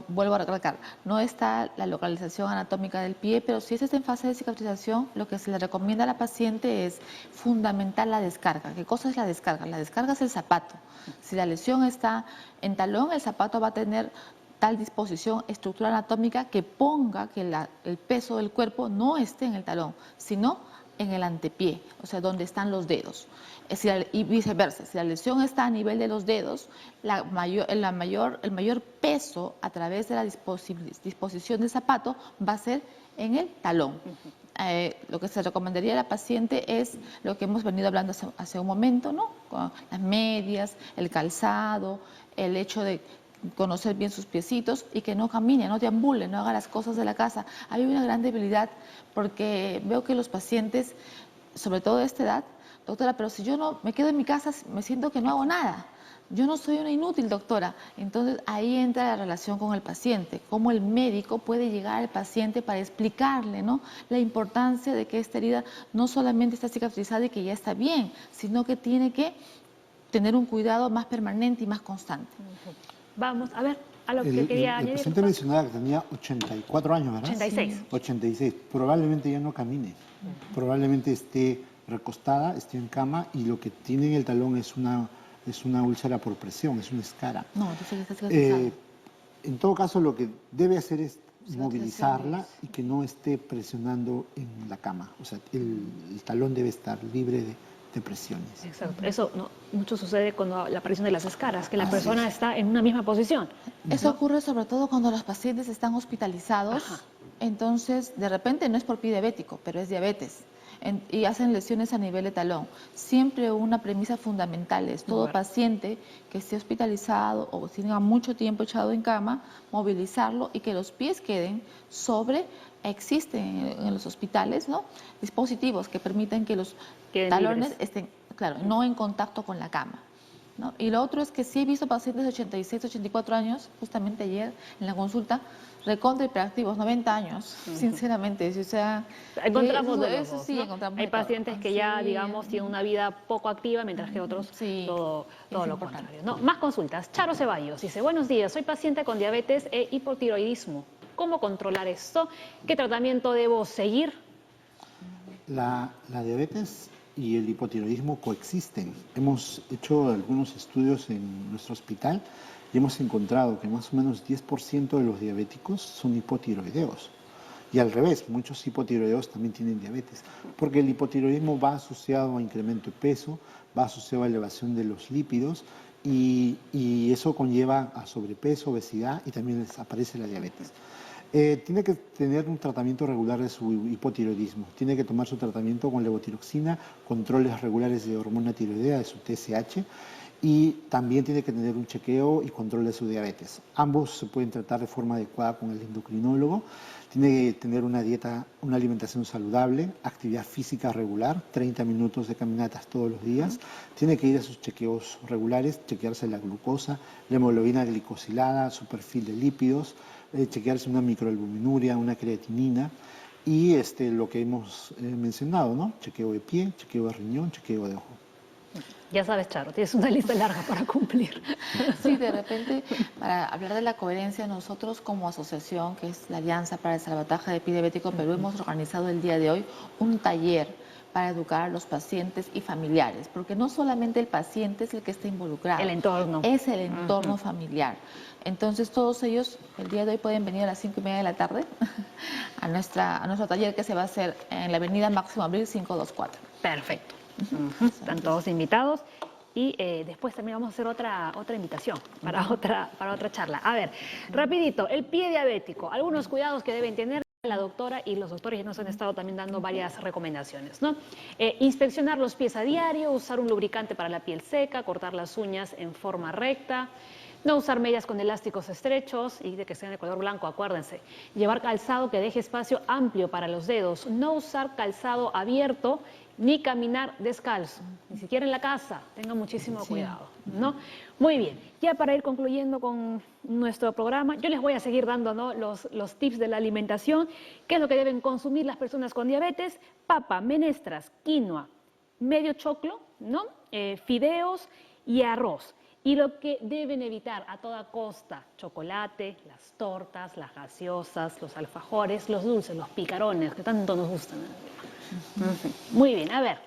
Vuelvo a recalcar, no está la localización anatómica del pie, pero si está en fase de cicatrización, lo que se le recomienda a la paciente es fundamental la descarga. ¿Qué cosa es la descarga? La descarga es el zapato. Si la lesión está en talón, el zapato va a tener tal disposición, estructura anatómica que ponga que el peso del cuerpo no esté en el talón, sino en el antepié, o sea, donde están los dedos. Y viceversa, si la lesión está a nivel de los dedos, el mayor peso a través de la disposición del zapato va a ser en el talón. Lo que se recomendaría a la paciente es lo que hemos venido hablando hace un momento, ¿no? Con las medias, el calzado, el hecho de conocer bien sus piecitos y que no camine, no deambule, no haga las cosas de la casa. Hay una gran debilidad porque veo que los pacientes, sobre todo de esta edad, doctora, pero si yo no me quedo en mi casa, me siento que no hago nada. Yo no soy una inútil, doctora. Entonces ahí entra la relación con el paciente, cómo el médico puede llegar al paciente para explicarle, ¿no?, la importancia de que esta herida no solamente está cicatrizada y que ya está bien, sino que tiene que tener un cuidado más permanente y más constante. Vamos a ver a lo que quería el añadir. paciente mencionaba que tenía 84 años, ¿verdad? 86. Sí. 86. Probablemente ya no camine. Probablemente esté recostada, esté en cama y lo que tiene en el talón es una úlcera por presión, es una escara. No, entonces está cicatrizado. En todo caso, lo que debe hacer es movilizarla Cicatrizaciones. y que no esté presionando en la cama. O sea, el talón debe estar libre de presiones. Exacto. Eso mucho sucede cuando la aparición de las escaras, que la Así persona es. está en una misma posición. Eso ocurre sobre todo cuando los pacientes están hospitalizados. Ajá. Entonces, de repente no es por pie diabético, pero es diabetes. Y hacen lesiones a nivel de talón. Siempre una premisa fundamental es todo Bueno. paciente que esté hospitalizado o tenga mucho tiempo echado en cama, movilizarlo y que los pies queden sobre. Existen en los hospitales, ¿no?, dispositivos que permiten que los Queden talones libres. estén, claro, no en contacto con la cama, ¿no? Y lo otro es que sí he visto pacientes de 86, 84 años, justamente ayer en la consulta, recontra hiperactivos, 90 años, sinceramente. O sea, Encontramos de los eso dos, sí, ¿no? encontramos Hay de todo. pacientes que ya, Sí, digamos, tienen una vida poco activa, mientras que otros Sí, todo es lo importante. contrario. No, más consultas. Charo Ceballos dice, buenos días, soy paciente con diabetes e hipotiroidismo. ¿Cómo controlar esto? ¿Qué tratamiento debo seguir? La diabetes y el hipotiroidismo coexisten. Hemos hecho algunos estudios en nuestro hospital y hemos encontrado que más o menos 10% de los diabéticos son hipotiroideos. Y al revés, muchos hipotiroideos también tienen diabetes, porque el hipotiroidismo va asociado a incremento de peso, va asociado a elevación de los lípidos y eso conlleva a sobrepeso, obesidad y también aparece la diabetes. Tiene que tener un tratamiento regular de su hipotiroidismo. Tiene que tomar su tratamiento con levotiroxina, controles regulares de hormona tiroidea, de su TSH, y también tiene que tener un chequeo y control de su diabetes. Ambos se pueden tratar de forma adecuada con el endocrinólogo. Tiene que tener una dieta, una alimentación saludable, actividad física regular, 30 minutos de caminatas todos los días. Tiene que ir a sus chequeos regulares, chequearse la glucosa, la hemoglobina glicosilada, su perfil de lípidos, chequearse una microalbuminuria, una creatinina y lo que hemos mencionado, ¿no? Chequeo de pie, chequeo de riñón, chequeo de ojo. Ya sabes, Charo, tienes una lista larga para cumplir. Sí, de repente, para hablar de la coherencia, nosotros como asociación, que es la Alianza para el Salvataje de Pie Diabético Perú, hemos organizado el día de hoy un taller para educar a los pacientes y familiares, porque no solamente el paciente es el que está involucrado. El entorno. Es el entorno familiar. Entonces, todos ellos, el día de hoy pueden venir a las 5:30 de la tarde a nuestro taller que se va a hacer en la avenida Máximo Abril 524. Perfecto. Están todos invitados y después también vamos a hacer otra invitación para otra charla. A ver, rapidito, el pie diabético, algunos cuidados que deben tener. La doctora y los doctores ya nos han estado también dando varias recomendaciones, ¿no? Inspeccionar los pies a diario, usar un lubricante para la piel seca, cortar las uñas en forma recta, no usar medias con elásticos estrechos y de que sean de color blanco, acuérdense. Llevar calzado que deje espacio amplio para los dedos, no usar calzado abierto ni caminar descalzo, ni siquiera en la casa, tengan muchísimo cuidado, ¿no? Muy bien, ya para ir concluyendo con nuestro programa, yo les voy a seguir dando, ¿no?, los tips de la alimentación, qué es lo que deben consumir las personas con diabetes: papa, menestras, quinoa, medio choclo, ¿no?, fideos y arroz. Y lo que deben evitar a toda costa: chocolate, las tortas, las gaseosas, los alfajores, los dulces, los picarones, que tanto nos gustan. Muy bien, a ver,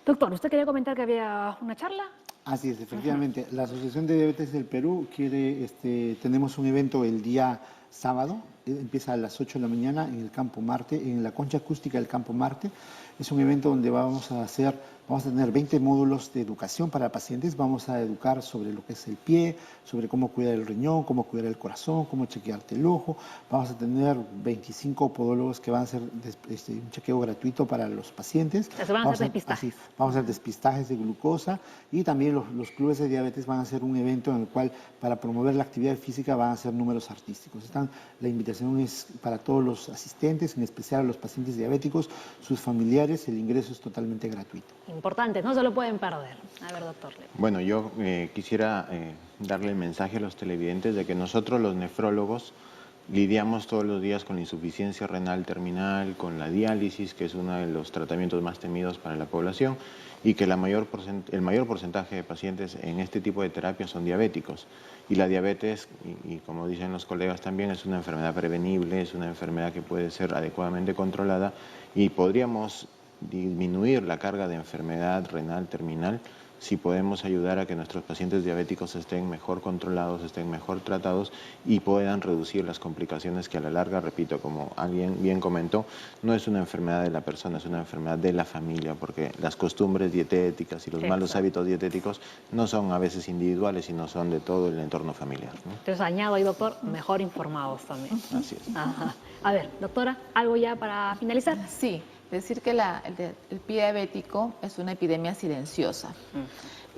doctor, ¿usted quería comentar que había una charla? Así es, efectivamente. La Asociación de Diabetes del Perú tenemos un evento el día sábado, empieza a las 8 de la mañana en el Campo Marte, en la concha acústica del Campo Marte. Es un evento donde vamos a tener 20 módulos de educación para pacientes. Vamos a educar sobre lo que es el pie, sobre cómo cuidar el riñón, cómo cuidar el corazón, cómo chequearte el ojo. Vamos a tener 25 podólogos que van a hacer un chequeo gratuito para los pacientes. O sea, se van a hacer despistajes. Vamos a hacer despistajes de glucosa y también los clubes de diabetes van a hacer un evento en el cual, para promover la actividad física, van a hacer números artísticos. La invitación es para todos los asistentes, en especial a los pacientes diabéticos, sus familiares. El ingreso es totalmente gratuito. Importante, no se lo pueden perder. A ver, doctor. Bueno, yo quisiera darle el mensaje a los televidentes de que nosotros, los nefrólogos, lidiamos todos los días con la insuficiencia renal terminal, con la diálisis, que es uno de los tratamientos más temidos para la población, y que el mayor porcentaje de pacientes en este tipo de terapias son diabéticos. Y la diabetes, y como dicen los colegas también, es una enfermedad prevenible, es una enfermedad que puede ser adecuadamente controlada y podríamos disminuir la carga de enfermedad renal terminal si podemos ayudar a que nuestros pacientes diabéticos estén mejor controlados, estén mejor tratados y puedan reducir las complicaciones que a la larga, repito, como alguien bien comentó, no es una enfermedad de la persona, es una enfermedad de la familia, porque las costumbres dietéticas y los malos hábitos dietéticos no son a veces individuales, sino son de todo el entorno familiar, ¿no? Entonces, añado ahí, doctor, mejor informados también. Así es. Ajá. A ver, doctora, ¿algo ya para finalizar? Sí, decir que el pie diabético es una epidemia silenciosa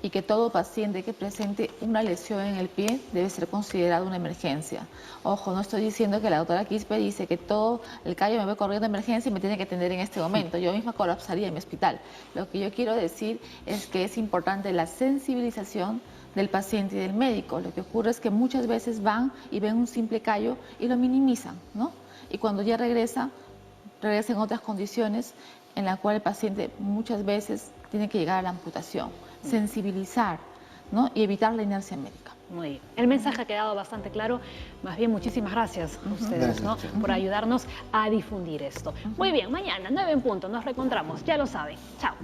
y que todo paciente que presente una lesión en el pie debe ser considerado una emergencia. Ojo, no estoy diciendo que la doctora Quispe dice que todo el callo me ve corriendo a emergencia y me tiene que atender en este momento. Yo misma colapsaría en mi hospital. Lo que yo quiero decir es que es importante la sensibilización del paciente y del médico. Lo que ocurre es que muchas veces van y ven un simple callo y lo minimizan, ¿no? Y cuando ya regresa en otras condiciones en las cuales el paciente muchas veces tiene que llegar a la amputación. Sensibilizar, ¿no? Y evitar la inercia médica. Muy bien. El mensaje ha quedado bastante claro. Más bien, muchísimas gracias a ustedes, ¿no? Por ayudarnos a difundir esto. Muy bien, mañana, 9 en punto, nos reencontramos. Ya lo saben. Chao.